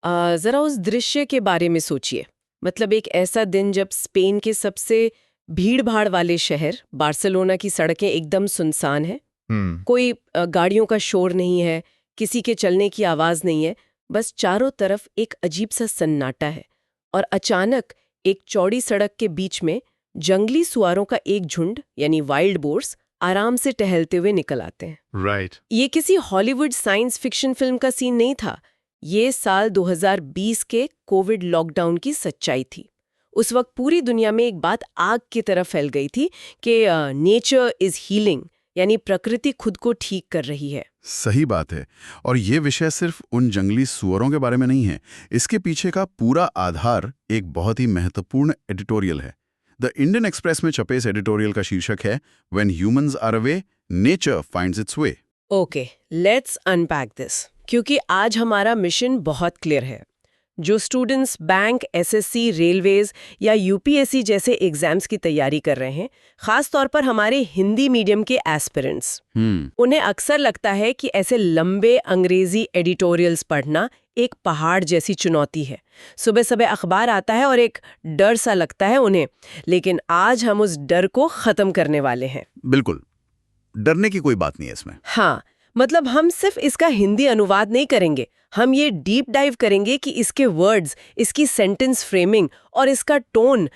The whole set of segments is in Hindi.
जरा उस दृश्य के बारे में सोचिए। मतलब एक ऐसा दिन जब स्पेन के सबसे भीड़-भाड़ वाले शहर बार्सिलोना की सड़कें एकदम सुनसान हैं। हम्म। कोई गाड़ियों का शोर नहीं है, किसी के चलने की आवाज नहीं है, बस चारों तरफ एक अजीब सा सन्नाटा है। और अचानक एक चौड़ी सड़क के बीच में जंगली सुअरों का एक झुंड यानी वाइल्ड बोर्स आराम से टहलते हुए निकल आते हैं। राइट। ये किसी हॉलीवुड साइंस फिक्शन फिल्म का सीन नहीं था। ये साल 2020 के कोविड लॉकडाउन की सच्चाई थी। उस वक्त पूरी दुनिया में एक बात आग की तरह फैल गई थी कि नेचर इज हीलिंग, यानी प्रकृति खुद को ठीक कर रही है। सही बात है। और ये विषय सिर्फ उन जंगली सुअरों के बारे में नहीं है। इसके पीछे का पूरा आधार एक बहुत ही महत्वपूर्ण एडिटोरियल है। द इंडियन एक्सप्रेस में छपे इस एडिटोरियल का शीर्षक है when humans are away, nature finds its way. Okay, let's unpack this, क्योंकि आज हमारा मिशन बहुत क्लियर है। जो स्टूडेंट्स बैंक, एसएससी, रेलवेज या यूपीएससी जैसे एग्जाम्स की तैयारी कर रहे हैं, खास तौर पर हमारे हिंदी मीडियम के एस्पिरेंट्स, उन्हें अक्सर लगता है कि ऐसे लंबे अंग्रेजी एडिटोरियल्स पढ़ना एक पहाड़ जैसी चुनौती है। सुबह सुबह अखबार आता है और एक डर सा लगता है उन्हें, लेकिन आज हम उस डर को खत्म करने वाले हैं। बिल्कुल, डरने की कोई बात नहीं है इसमें। हाँ, मतलब हम सिर्फ इसका हिंदी अनुवाद नहीं करेंगे, हम ये डीप डाइव करेंगे कि इसके वर्ड्स, इसकी सेंटेंस फ्रेमिंग और इसका टोन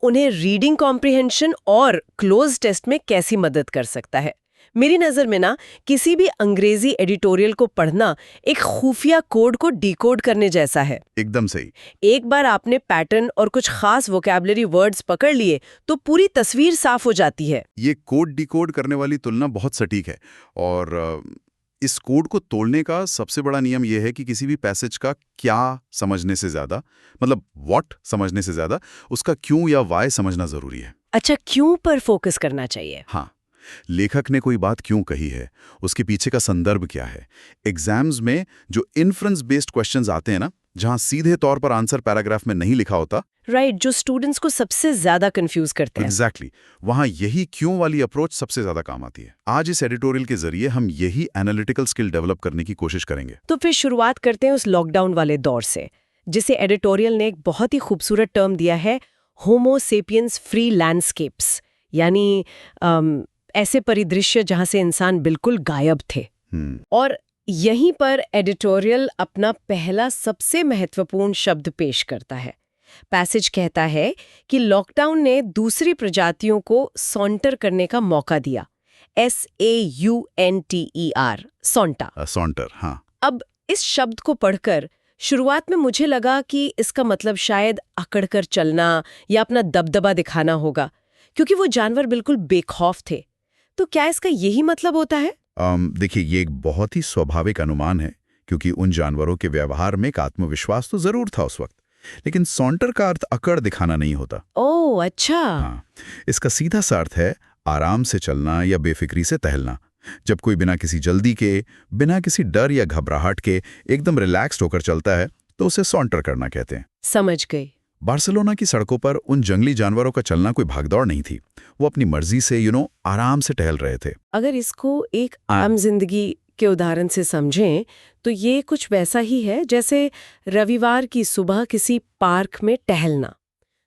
उन्हें रीडिंग कॉम्प्रिहेंशन और क्लोज टेस्ट में कैसी मदद कर सकता है। मेरी नज़र में ना, किसी भी अंग्रेजी एडिटोरियल को पढ़ना एक खुफिया कोड को डिकोड करने जैसा है। एकदम सही। एक बार आपने पैटर्न और कुछ खास वोकैबुलरी वर्ड्स पकड़ लिए तो पूरी तस्वीर साफ हो जाती है। ये कोड डिकोड करने वाली तुलना बहुत सटीक है। और इस कोड को तोड़ने का सबसे बड़ा नियम यह है कि किसी भी पैसेज का क्या समझने से ज्यादा, मतलब व्हाट समझने से ज्यादा, उसका क्यों या वाई समझना जरूरी है। अच्छा, क्यों पर फोकस करना चाहिए? हाँ, लेखक ने कोई बात क्यों कही है, उसके पीछे का संदर्भ क्या है। एग्जाम्स में जो इन्फ्रेंस बेस्ड क्वेश्चंस आते हैं ना, जहां सीधे तौर पर आंसर पैराग्राफ में नहीं लिखा होता, राइट, जो स्टूडेंट्स को सबसे ज्यादा कंफ्यूज करते हैं। एग्जैक्टली, वहां यही क्यों वाली अप्रोच सबसे ज्यादा काम आती है। आज इस एडिटोरियल के जरिए हम यही एनालिटिकल स्किल डेवलप करने की कोशिश करेंगे। तो फिर शुरुआत करते हैं उस लॉकडाउन वाले दौर से, जिसे एडिटोरियल ने एक बहुत ही खूबसूरत टर्म दिया है, होमो सेपियंस फ्री लैंडस्केप्स, यानी ऐसे परिदृश्य जहां से इंसान बिल्कुल गायब थे। और यहीं पर एडिटोरियल अपना पहला सबसे महत्वपूर्ण शब्द पेश करता है। पैसेज कहता है कि लॉकडाउन ने दूसरी प्रजातियों को सॉन्टर करने का मौका दिया। SAUNTER, सॉन्टा। सॉन्टर, हाँ। अब इस शब्द को पढ़कर शुरुआत में मुझे लगा कि इसका मतलब शायद अकड़कर चलना या अपना दबदबा दिखाना होगा, क्योंकि वो जानवर बिल्कुल बेखौफ थे। तो क्या इसका यही मतलब होता है? देखिए, ये एक बहुत ही स्वाभाविक अनुमान है, क्योंकि उन जानवरों के व्यवहार में एक आत्मविश्वास तो जरूर था उस वक्त। लेकिन सॉन्टर का अर्थ अकड़ दिखाना नहीं होता। ओह अच्छा। हाँ, इसका सीधा सा अर्थ है आराम से चलना या बेफिक्री से टहलना। जब कोई बिना किसी जल्दी के, बिना किसी डर या घबराहट के एकदम रिलैक्स्ड होकर चलता है, तो उसे सॉन्टर करना कहते हैं। समझ गई। बार्सिलोना की सड़कों पर उन जंगली जानवरों का चलना कोई भागदौड़ नहीं थी। वो अपनी मर्जी से आराम से टहल रहे थे। अगर इसको एक आम जिंदगी के उदाहरण से समझें तो ये कुछ वैसा ही है जैसे रविवार की सुबह किसी पार्क में टहलना,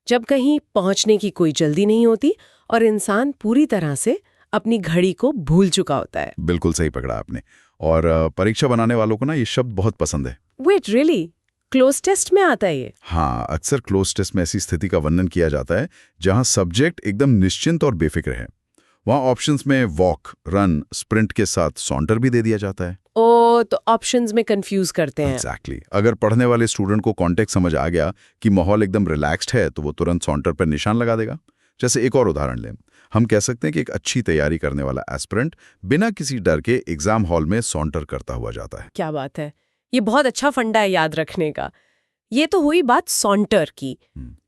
जब कहीं पहुंचने की कोई जल्दी नहीं होती और इंसान पूरी तरह से अपनी घड़ी को भूल चुका होता है। बिल्कुल सही पकड़ा आपने। और परीक्षा बनाने वालों को ना ये शब्द बहुत पसंद है। Wait, really? क्लोज टेस्ट में आता है ये? हाँ, अक्सर क्लोज टेस्ट में ऐसी स्थिति का वर्णन किया जाता है जहां सब्जेक्ट एकदम निश्चिंत और बेफिक्र है। वहां ऑप्शंस में वॉक, रन, स्प्रिंट के साथ सॉन्टर भी दे दिया जाता है। ओ, तो ऑप्शंस में कंफ्यूज करते हैं। एग्जैक्टली। अगर पढ़ने वाले स्टूडेंट को कॉन्टेक्स्ट समझ आ गया कि माहौल एकदम रिलैक्स्ड है, तो वो तुरंत सॉन्टर पर निशान लगा देगा। जैसे एक और उदाहरण लें, हम कह सकते हैं कि एक अच्छी तैयारी करने वाला एस्पिरेंट बिना किसी डर के एग्जाम हॉल में सॉन्टर करता हुआ जाता है। क्या बात है, ये बहुत अच्छा फंडा है याद रखने का। ये तो हुई बात सॉन्टर की,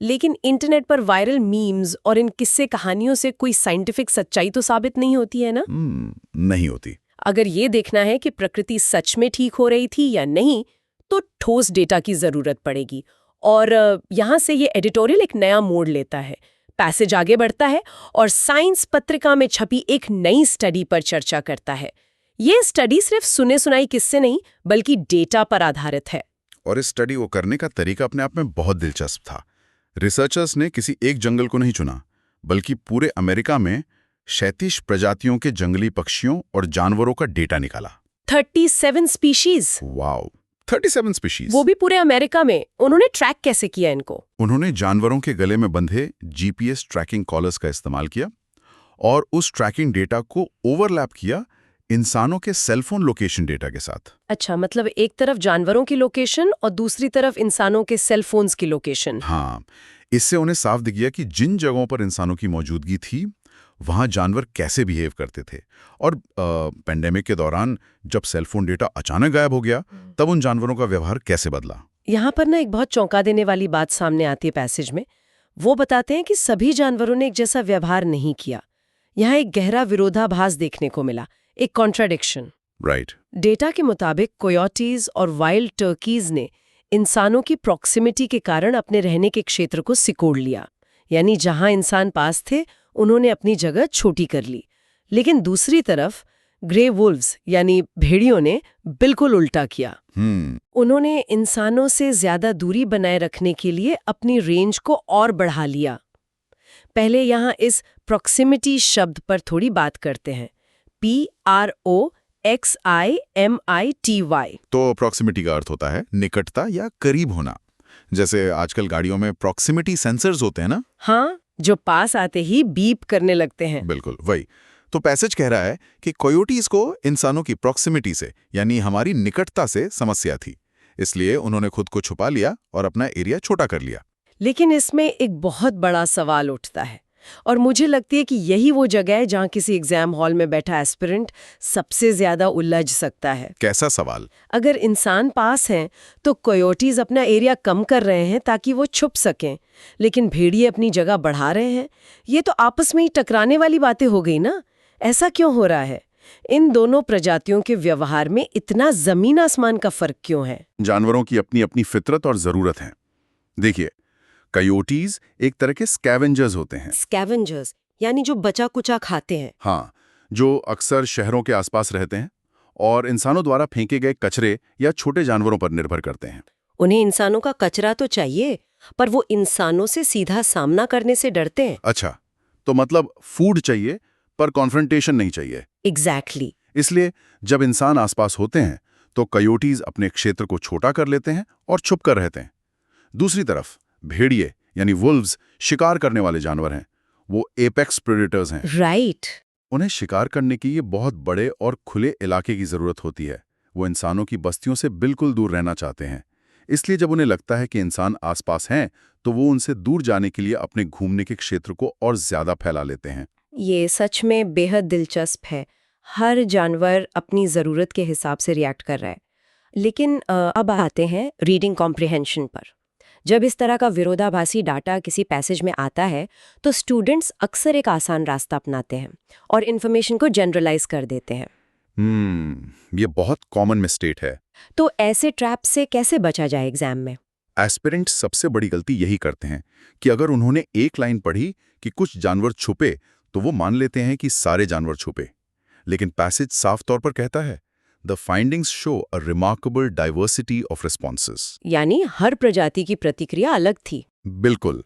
लेकिन इंटरनेट पर वायरल मीम्स और इन किस्से कहानियों से कोई साइंटिफिक सच्चाई तो साबित नहीं होती है ना? नहीं होती। अगर ये देखना है कि प्रकृति सच में ठीक हो रही थी या नहीं, तो ठोस डेटा की जरूरत पड़ेगी। और यहाँ से ये एडिटोरियल एक नया मोड़ लेता है। पैसेज आगे बढ़ता है और साइंस पत्रिका में छपी एक नई स्टडी पर चर्चा करता है। ये स्टडी सिर्फ सुने सुनाई किस्से नहीं, बल्कि डेटा पर आधारित है। और इस स्टडी को करने का तरीका अपने आप में बहुत दिलचस्प था। रिसर्चर्स ने किसी एक जंगल को नहीं चुना, बल्कि पूरे अमेरिका में 37 प्रजातियों के जंगली पक्षियों और जानवरों का डेटा निकाला। 37 स्पीशीज। Wow, 37 species. वो भी पूरे अमेरिका में। उन्होंने ट्रैक कैसे किया इनको? उन्होंने जानवरों के गले में बंधे जीपीएस ट्रैकिंग कॉलर्स का इस्तेमाल किया और उस ट्रैकिंग डेटा को ओवरलैप किया इंसानों के सेलफोन लोकेशन डेटा के साथ। अच्छा, मतलब एक तरफ जानवरों की लोकेशन और दूसरी तरफ इंसानों के सेल फोन्स की लोकेशन। हाँ, इससे उन्हें साफ दिख गया कि जिन जगहों पर इंसानों की मौजूदगी थी वहां जानवर कैसे बिहेव करते थे। और पेंडेमिक के दौरान जब सेलफोन डेटा अचानक गायब हो गया, तब उन जानवरों का व्यवहार कैसे बदला। यहाँ पर ना एक बहुत चौंका देने वाली बात सामने आती है पैसेज में। वो बताते हैं कि सभी जानवरों ने एक जैसा व्यवहार नहीं किया। यहाँ एक गहरा विरोधाभास देखने को मिला, एक कॉन्ट्राडिक्शन। राइट। डेटा के मुताबिक कोयोटीज और वाइल्ड टर्कीज ने इंसानों की प्रॉक्सिमिटी के कारण अपने रहने के क्षेत्र को सिकोड़ लिया, यानी जहां इंसान पास थे उन्होंने अपनी जगह छोटी कर ली। लेकिन दूसरी तरफ ग्रे वुल्व्स यानी भेड़ियों ने बिल्कुल उल्टा किया। उन्होंने इंसानों से ज्यादा दूरी बनाए रखने के लिए अपनी रेंज को और बढ़ा लिया। पहले यहाँ इस प्रॉक्सिमिटी शब्द पर थोड़ी बात करते हैं। PROXIMITY। तो प्रॉक्सिमिटी का अर्थ होता है निकटता या करीब होना। जैसे आजकल गाड़ियों में प्रॉक्सिमिटी सेंसर्स होते हैं ना। हाँ, जो पास आते ही बीप करने लगते हैं। बिल्कुल वही। तो पैसेज कह रहा है कि कोयोटीज को इंसानों की प्रॉक्सिमिटी से यानी हमारी निकटता से समस्या थी, इसलिए उन्होंने खुद को छुपा लिया और अपना एरिया छोटा कर लिया। लेकिन इसमें एक बहुत बड़ा सवाल उठता है और मुझे लगती है कि यही वो जगह है जहां किसी एग्जाम हॉल में बैठा एस्पिरेंट सबसे ज्यादा उलझ सकता है। कैसा सवाल? अगर इंसान पास हैं तो कोयोटीज अपना एरिया कम कर रहे हैं ताकि वो छुप सकें, लेकिन भेड़िए अपनी जगह बढ़ा रहे हैं। ये तो आपस में ही टकराने वाली बातें हो गई ना। ऐसा क्यों हो रहा है? इन दोनों प्रजातियों के व्यवहार में इतना जमीन आसमान का फर्क क्यों है? जानवरों की अपनी अपनी फितरत और जरूरत है। देखिए, कयोटीज एक तरह के स्कैवेंजर्स होते हैं। स्कैवेंजर्स यानी जो बचा कुचा खाते हैं। हाँ, जो अक्सर शहरों के आसपास रहते हैं और इंसानों द्वारा फेंके गए कचरे या छोटे जानवरों पर निर्भर करते हैं। उन्हें इंसानों का कचरा तो चाहिए, पर वो इंसानों से सीधा सामना करने से डरते हैं। अच्छा, तो मतलब फूड चाहिए पर कॉन्फ्रंटेशन नहीं चाहिए। एग्जैक्टली। इसलिए जब इंसान आसपास होते हैं तो कयोटीज अपने क्षेत्र को छोटा कर लेते हैं और छुप कर रहते हैं। दूसरी तरफ भेड़िए यानी वुल्व्स शिकार करने वाले जानवर हैं। वो एपेक्स प्रेडेटर्स हैं। राइट। उन्हें शिकार करने के लिए बहुत बड़े और खुले इलाके की जरूरत होती है। वो इंसानों की बस्तियों से बिल्कुल दूर रहना चाहते हैं। इसलिए जब उन्हें लगता है कि इंसान आसपास हैं, तो वो उनसे दूर जाने के लिए अपने घूमने के क्षेत्र को और ज्यादा फैला लेते हैं। ये सच में बेहद दिलचस्प है। हर जानवर अपनी ज़रूरत के हिसाब से रिएक्ट कर रहा है। लेकिन अब आते हैं रीडिंग कॉम्प्रिहेंशन पर। जब इस तरह का विरोधाभासी डाटा किसी पैसेज में आता है तो स्टूडेंट्स अक्सर एक आसान रास्ता अपनाते हैं और इन्फॉर्मेशन को जनरलाइज कर देते हैं। ये बहुत कॉमन मिस्टेक है। तो ऐसे ट्रैप से कैसे बचा जाए एग्जाम में? एस्पिरेंट्स सबसे बड़ी गलती यही करते हैं कि अगर उन्होंने एक लाइन पढ़ी कि कुछ जानवर छुपे, तो वो मान लेते हैं कि सारे जानवर छुपे। लेकिन पैसेज साफ तौर पर कहता है, The findings show a remarkable diversity of responses. यानी हर प्रजाति की प्रतिक्रिया अलग थी। बिल्कुल।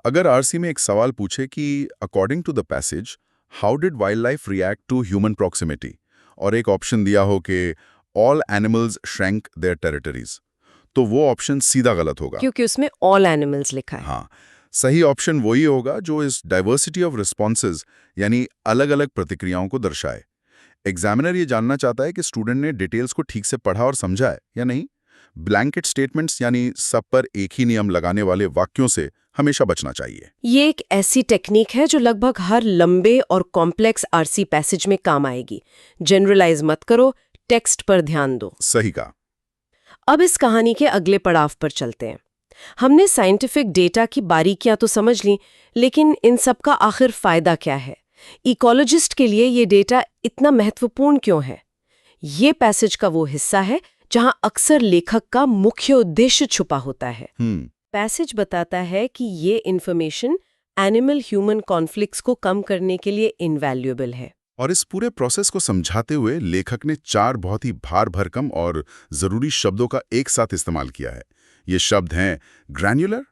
अगर आरसी में एक सवाल पूछे कि according to the passage, how did wildlife react to human proximity, और एक ऑप्शन दिया हो कि all animals shrank their territories, तो वो ऑप्शन सीधा गलत होगा, क्योंकि उसमें ऑल एनिमल्स लिखा है। हाँ, सही ऑप्शन वही होगा जो इस डाइवर्सिटी ऑफ रिस्पॉन्सेज यानी अलग अलग प्रतिक्रियाओं को दर्शाए। एग्जामिनर ये जानना चाहता है कि स्टूडेंट ने डिटेल्स को ठीक से पढ़ा और समझा है या नहीं। ब्लैंकेट स्टेटमेंट्स यानी सब पर एक ही नियम लगाने वाले वाक्यों से हमेशा बचना चाहिए। ये एक ऐसी टेक्निक है जो लगभग हर लंबे और कॉम्प्लेक्स आरसी पैसेज में काम आएगी। जनरलाइज मत करो, टेक्स्ट पर ध्यान दो। सही कहा। अब इस कहानी के अगले पड़ाव पर चलते हैं। हमने साइंटिफिक डेटा की बारीकियां तो समझ ली, लेकिन इन सब का आखिर फायदा क्या है? इकोलॉजिस्ट के लिए ये डेटा इतना महत्वपूर्ण क्यों है? ये पैसेज का वो हिस्सा है जहां अक्सर लेखक का मुख्य उद्देश्य छुपा होता है। पैसेज बताता है कि ये इन्फॉर्मेशन एनिमल ह्यूमन कॉन्फ्लिक्ट्स को कम करने के लिए इनवैल्यूएबल है। और इस पूरे प्रोसेस को समझाते हुए लेखक ने 4 बहुत ही भार भरकम और जरूरी शब्दों का एक साथ इस्तेमाल किया है। ये शब्द हैं ग्रैन्युलर,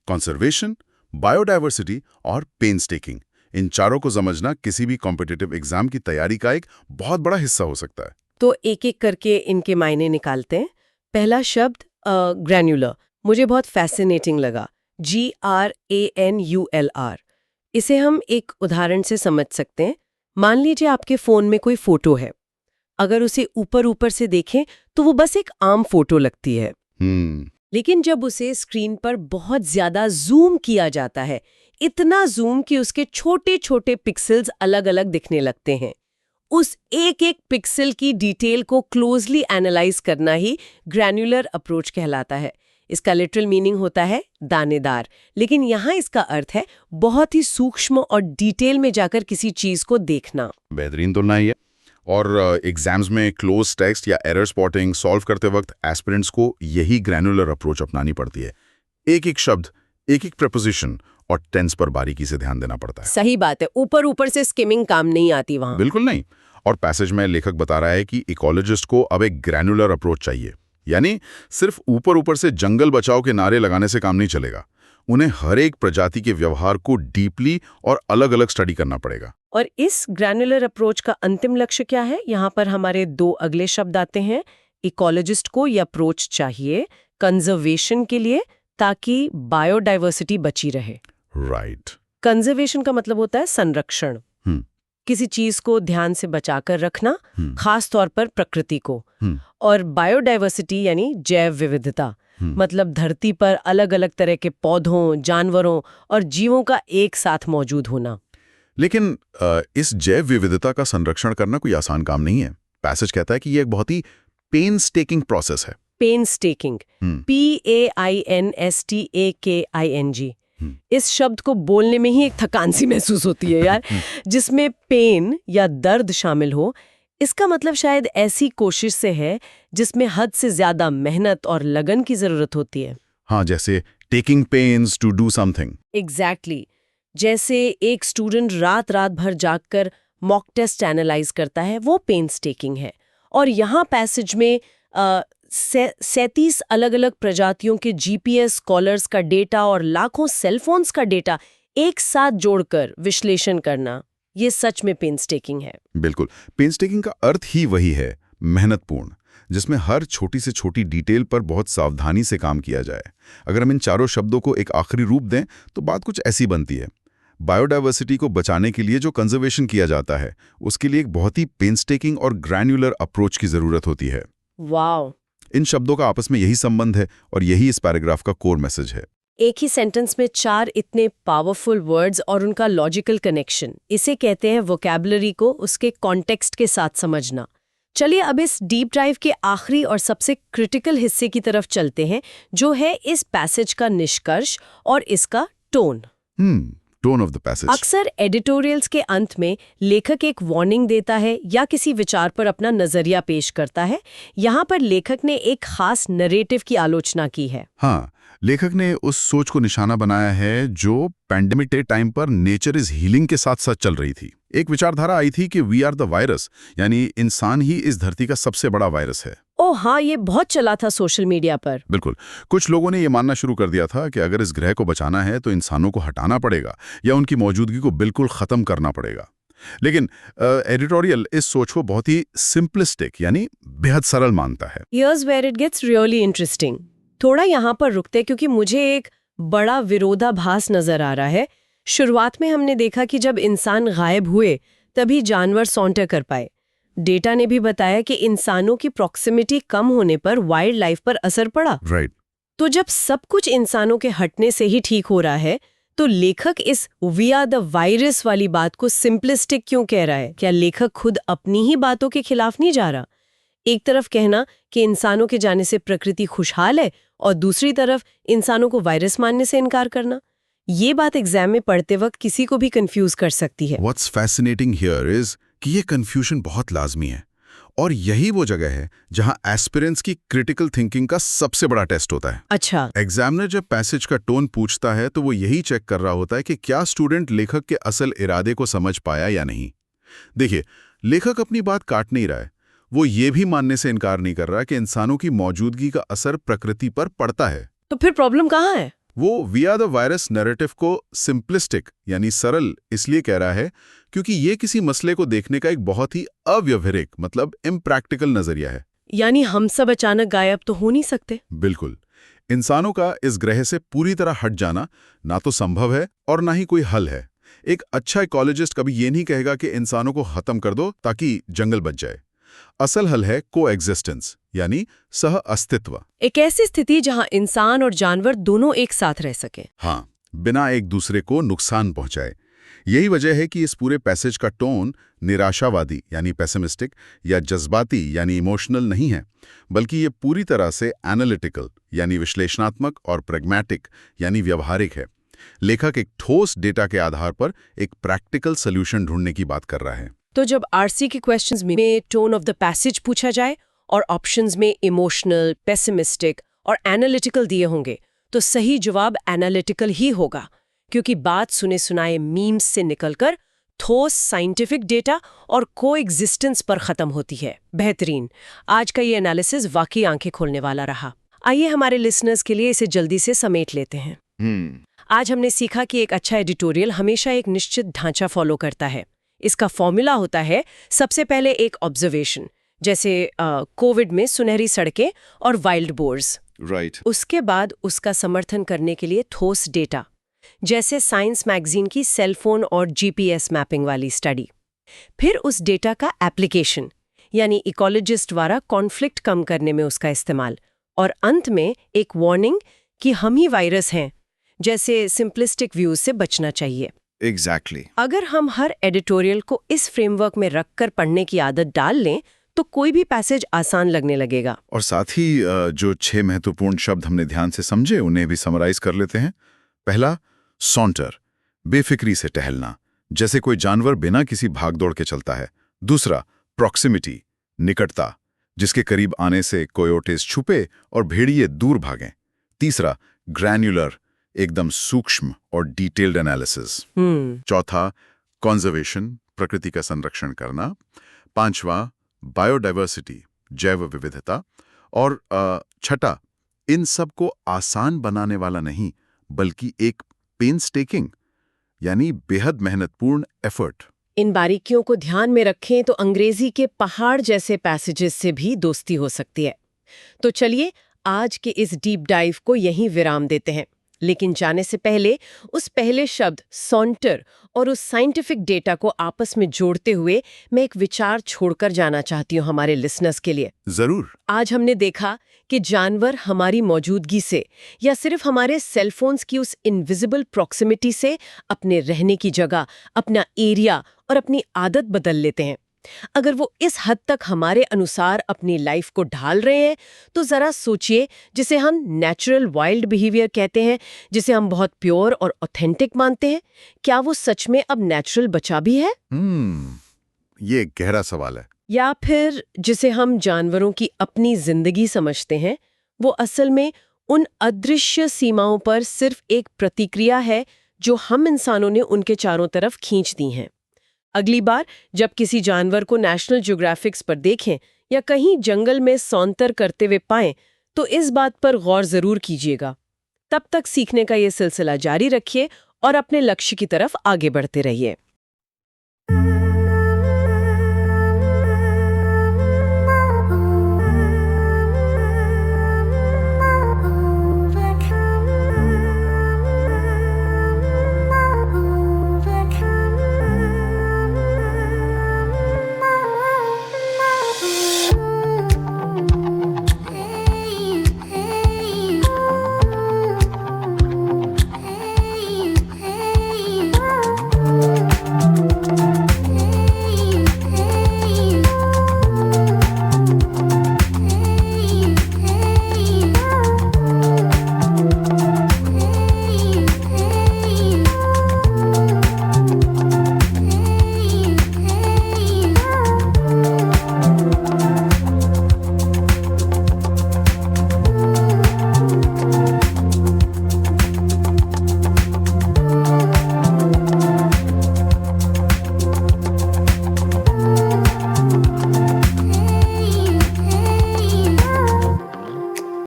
कंजर्वेशन, बायोडायवर्सिटी और पेनस्टेकिंग। इन चारों को समझना किसी भी कॉम्पिटिटिव एग्जाम की तैयारी का एक बहुत बड़ा हिस्सा हो सकता है। तो एक एक करके इनके मायने निकालते हैं। पहला शब्द ग्रैन्युलर मुझे बहुत फैसिनेटिंग लगा, GRANULR। इसे हम एक उदाहरण से समझ सकते हैं। मान लीजिए आपके फोन में कोई फोटो है, अगर उसे ऊपर ऊपर से देखें तो वो बस एक आम फोटो लगती है। लेकिन जब उसे स्क्रीन पर बहुत ज्यादा जूम किया जाता है, इतना जूम कि उसके छोटे छोटे पिक्सेल्स अलग अलग दिखने लगते हैं, उस एक एक पिक्सल की डिटेल को क्लोजली एनालाइज करना ही ग्रैन्युलर अप्रोच कहलाता है। इसका लिटरल मीनिंग होता है दानेदार, लेकिन यहाँ इसका अर्थ है बहुत ही सूक्ष्म और डिटेल में जाकर किसी चीज को देखना। बेहतरीन तुलना ही है। और एग्जाम्स में क्लोज टेक्स्ट या एरर स्पॉटिंग सॉल्व करते वक्त एस्पिरेंट्स को यही ग्रैन्युलर अप्रोच अपनानी पड़ती है। एक एक शब्द, एक एक प्रपोजिशन और टेंस पर बारीकी से ध्यान देना पड़ता है। सही बात है, ऊपर ऊपर से स्किमिंग काम नहीं आती वहां। बिल्कुल नहीं। और पैसेज में लेखक बता रहा है कि इकोलॉजिस्ट को अब एक ग्रैन्युलर अप्रोच चाहिए, यानी सिर्फ ऊपर ऊपर से जंगल बचाओ के नारे लगाने से काम नहीं चलेगा। उन्हें हर एक प्रजाति के व्यवहार को डीपली और अलग अलग स्टडी करना पड़ेगा। और इस ग्रैन्युलर अप्रोच का अंतिम लक्ष्य क्या है? यहाँ पर हमारे 2 अगले शब्द आते हैं। इकोलॉजिस्ट को ये अप्रोच चाहिए कंजर्वेशन के लिए, ताकि बायोडायवर्सिटी बची रहे। राइट। कंजर्वेशन का मतलब होता है संरक्षण, किसी चीज को ध्यान से बचाकर रखना, खास तौर पर प्रकृति को। और बायोडायवर्सिटी यानी जैव विविधता, मतलब धरती पर अलग अलग तरह के पौधों, जानवरों और जीवों का एक साथ मौजूद होना। लेकिन इस जैव विविधता का संरक्षण करना कोई आसान काम नहीं है। पैसेज कहता है कि यह एक बहुत ही पेनस्टेकिंग प्रोसेस है। पेनस्टेकिंग, PAINSTAKING। इस शब्द को बोलने में ही एक थकान सी महसूस होती है यार, जिसमें पेन या दर्द शामिल हो। इसका मतलब शायद ऐसी कोशिश से है जिसमें हद से ज्यादा मेहनत और लगन की जरूरत होती है। हाँ, जैसे taking pains to do something. Exactly. जैसे एक स्टूडेंट रात रात भर जागकर मॉक टेस्ट एनालाइज करता है, वो पेनस्टेकिंग है। और यहाँ पैसेज में 37 अलग अलग प्रजातियों के GPS कॉलर्स का डेटा और लाखों सेलफोन्स का डेटा एक साथ जोड़कर विश्लेषण करना, ये सच में पेनस्टेकिंग है। बिल्कुल, पेनस्टेकिंग का अर्थ ही वही है, मेहनतपूर्ण, जिसमें हर छोटी से छोटी डिटेल पर बहुत सावधानी से काम किया जाए। अगर हम इन चारों शब्दों को एक आखिरी रूप दें तो बात कुछ ऐसी बनती है। बायोडायवर्सिटी को बचाने के लिए जो कंजर्वेशन किया जाता है, उसके लिए एक बहुत ही पेनस्टेकिंग और ग्रैन्युलर अप्रोच की जरूरत होती है। वाओ! इन शब्दों का आपस में यही संबंध है और यही इस पैराग्राफ का कोर मैसेज है। एक ही सेंटेंस में 4 इतने पावरफुल वर्ड्स और उनका लॉजिकल कनेक्शन, इसे कहते हैं वोकैबुलरी को उसके कॉन्टेक्स्ट के साथ समझना। चलिए अब इस डीप ड्राइव के आखिरी और सबसे क्रिटिकल हिस्से की तरफ चलते हैं, जो है इस पैसेज का निष्कर्ष और इसका tone. Tone of the passage. अक्सर एडिटोरियल्स के अंत में लेखक एक वार्निंग देता है या किसी विचार पर अपना नजरिया पेश करता है। यहाँ पर लेखक ने एक खास नरेटिव की आलोचना की है। हाँ, लेखक ने उस सोच को निशाना बनाया है जो पैंडेमिक के टाइम पर नेचर इज हीलिंग के साथ साथ चल रही थी। एक विचारधारा आई थी कि वी आर द वायरस, यानी इंसान ही इस धरती का सबसे बड़ा वायरस है। ओह हाँ, ये बहुत चला था सोशल मीडिया पर। बिल्कुल, कुछ लोगों ने ये मानना शुरू कर दिया था कि अगर इस ग्रह को बचाना है तो इंसानों को हटाना पड़ेगा या उनकी मौजूदगी को बिल्कुल खत्म करना पड़ेगा। लेकिन एडिटोरियल इस सोच को बहुत ही सिंपलिस्टिक यानी बेहद सरल मानता है। Here's where it gets really interesting। थोड़ा यहाँ पर रुकते क्योंकि मुझे एक बड़ा विरोधाभास नजर आ रहा है। शुरुआत में हमने देखा कि जब इंसान गायब हुए तभी जानवर सौंटे कर पाए। डेटा ने भी बताया कि इंसानों की प्रॉक्सिमिटी कम होने पर वाइल्ड लाइफ पर असर पड़ा। राइट। तो जब सब कुछ इंसानों के हटने से ही ठीक हो रहा है, तो लेखक इस वी आर द वायरस वाली बात को सिंपलिस्टिक क्यों कह रहा है? क्या लेखक खुद अपनी ही बातों के खिलाफ नहीं जा रहा? एक तरफ कहना कि इंसानों के जाने से प्रकृति खुशहाल है और दूसरी तरफ इंसानों को वायरस मानने से इनकार करना। ये बात एग्जाम में पढ़ते वक्त किसी को भी कंफ्यूज कर सकती है। What's fascinating here is कि ये कंफ्यूजन बहुत लाजमी है और यही वो जगह है जहां एस्पिरेंट्स की क्रिटिकल थिंकिंग का सबसे बड़ा टेस्ट होता है। अच्छा। एग्जामिनर जब पैसेज का टोन पूछता है तो वो यही चेक कर रहा होता है कि क्या स्टूडेंट लेखक के असल इरादे को समझ पाया या नहीं। देखिए, लेखक अपनी बात काट नहीं रहा है। वो ये भी मानने से इनकार नहीं कर रहा कि इंसानों की मौजूदगी का असर प्रकृति पर पड़ता है। तो फिर प्रॉब्लम कहाँ है? वो we are the virus narrative को सिंपलिस्टिक यानी सरल इसलिए कह रहा है क्योंकि ये किसी मसले को देखने का एक बहुत ही अव्यवहारिक मतलब इम्प्रैक्टिकल नजरिया है। यानी हम सब अचानक गायब तो हो नहीं सकते। बिल्कुल। इंसानों का इस ग्रह से पूरी तरह हट जाना ना तो संभव है और ना ही कोई हल है। एक अच्छा इकोलॉजिस्ट कभी ये नहीं कहेगा कि इंसानों को खत्म कर दो ताकि जंगल बच जाए। असल हल है कोएग्जिस्टेंस यानी सह अस्तित्व। एक ऐसी स्थिति जहां इंसान और जानवर दोनों एक साथ रह सके। हाँ, बिना एक दूसरे को नुकसान पहुंचाए। यही वजह है कि इस पूरे पैसेज का टोन निराशावादी यानी पेसिमिस्टिक या जज्बाती यानी इमोशनल नहीं है, बल्कि ये पूरी तरह से एनालिटिकल यानी विश्लेषणात्मक और प्रैग्मैटिक यानी व्यवहारिक है। लेखक एक ठोस डेटा के आधार पर एक प्रैक्टिकल सॉल्यूशन ढूंढने की बात कर रहा है। तो जब आरसी के क्वेश्चंस में टोन ऑफ द पैसेज पूछा जाए और ऑप्शंस में इमोशनल, पेसिमिस्टिक और एनालिटिकल दिए होंगे, तो सही जवाब एनालिटिकल ही होगा, क्योंकि बात सुने सुनाए मीम्स से निकलकर ठोस साइंटिफिक डेटा और कोएग्जिस्टेंस पर खत्म होती है। बेहतरीन। आज का ये एनालिसिस वाकई आंखें खोलने वाला रहा। आइए हमारे लिसनर्स के लिए इसे जल्दी से समेट लेते हैं। आज हमने सीखा कि एक अच्छा एडिटोरियल हमेशा एक निश्चित ढांचा फॉलो करता है। इसका फॉर्मूला होता है सबसे पहले एक ऑब्जर्वेशन, जैसे कोविड में सुनहरी सड़कें और वाइल्ड बोर्स। राइट। उसके बाद उसका समर्थन करने के लिए ठोस डेटा, जैसे साइंस मैगजीन की सेलफोन और जीपीएस मैपिंग वाली स्टडी। फिर उस डेटा का एप्लीकेशन, यानी इकोलॉजिस्ट द्वारा कॉन्फ्लिक्ट कम करने में उसका इस्तेमाल। और अंत में एक वार्निंग कि हम ही वायरस हैं, जैसे सिंपलिस्टिक व्यूज से बचना चाहिए। एग्जैक्टली। अगर हम हर एडिटोरियल को इस फ्रेमवर्क में रखकर पढ़ने की आदत डाल लें तो कोई भी पैसेज आसान लगने लगेगा। और साथ ही जो 6 महत्वपूर्ण शब्द हमने ध्यान से समझे उन्हें भी समराइज कर लेते हैं। पहला, सॉन्टर, बेफिक्री से टहलना, जैसे कोई जानवर बिना किसी भागदौड़ के चलता है। दूसरा, प्रॉक्सिमिटी, निकटता, जिसके करीब आने से कोयोटेस छुपे और भेड़िए दूर भागें। तीसरा, ग्रैन्युलर, एकदम सूक्ष्म और डिटेल्ड एनालिसिस। चौथा, कॉन्जर्वेशन, प्रकृति का संरक्षण करना। पांचवा, बायोडाइवर्सिटी, जैव विविधता। और छठा, इन सब को आसान बनाने वाला नहीं बल्कि एक पेनस्टेकिंग यानी बेहद मेहनतपूर्ण एफर्ट। इन बारीकियों को ध्यान में रखें तो अंग्रेजी के पहाड़ जैसे पैसेजेस से भी दोस्ती हो सकती है। तो चलिए आज के इस डीप डाइव को यहीं विराम देते हैं, लेकिन जाने से पहले उस पहले शब्द सॉन्टर और उस साइंटिफिक डेटा को आपस में जोड़ते हुए मैं एक विचार छोड़कर जाना चाहती हूँ हमारे लिसनर्स के लिए। जरूर। आज हमने देखा कि जानवर हमारी मौजूदगी से या सिर्फ हमारे सेलफोन्स की उस इनविजिबल प्रॉक्सिमिटी से अपने रहने की जगह, अपना एरिया और अपनी आदत बदल लेते हैं। अगर वो इस हद तक हमारे अनुसार अपनी लाइफ को ढाल रहे हैं तो जरा सोचिए, जिसे हम नेचुरल वाइल्ड बिहेवियर कहते हैं, जिसे हम बहुत प्योर और ऑथेंटिक मानते हैं, क्या वो सच में अब नेचुरल बचा भी है? ये गहरा सवाल है। या फिर जिसे हम जानवरों की अपनी जिंदगी समझते हैं, वो असल में उन अदृश्य सीमाओं पर सिर्फ एक प्रतिक्रिया है जो हम इंसानों ने उनके चारों तरफ खींच दी हैं। अगली बार जब किसी जानवर को नेशनल ज्योग्राफिक्स पर देखें या कहीं जंगल में सौंतर करते हुए पाएं, तो इस बात पर गौर जरूर कीजिएगा। तब तक सीखने का ये सिलसिला जारी रखिए और अपने लक्ष्य की तरफ आगे बढ़ते रहिए।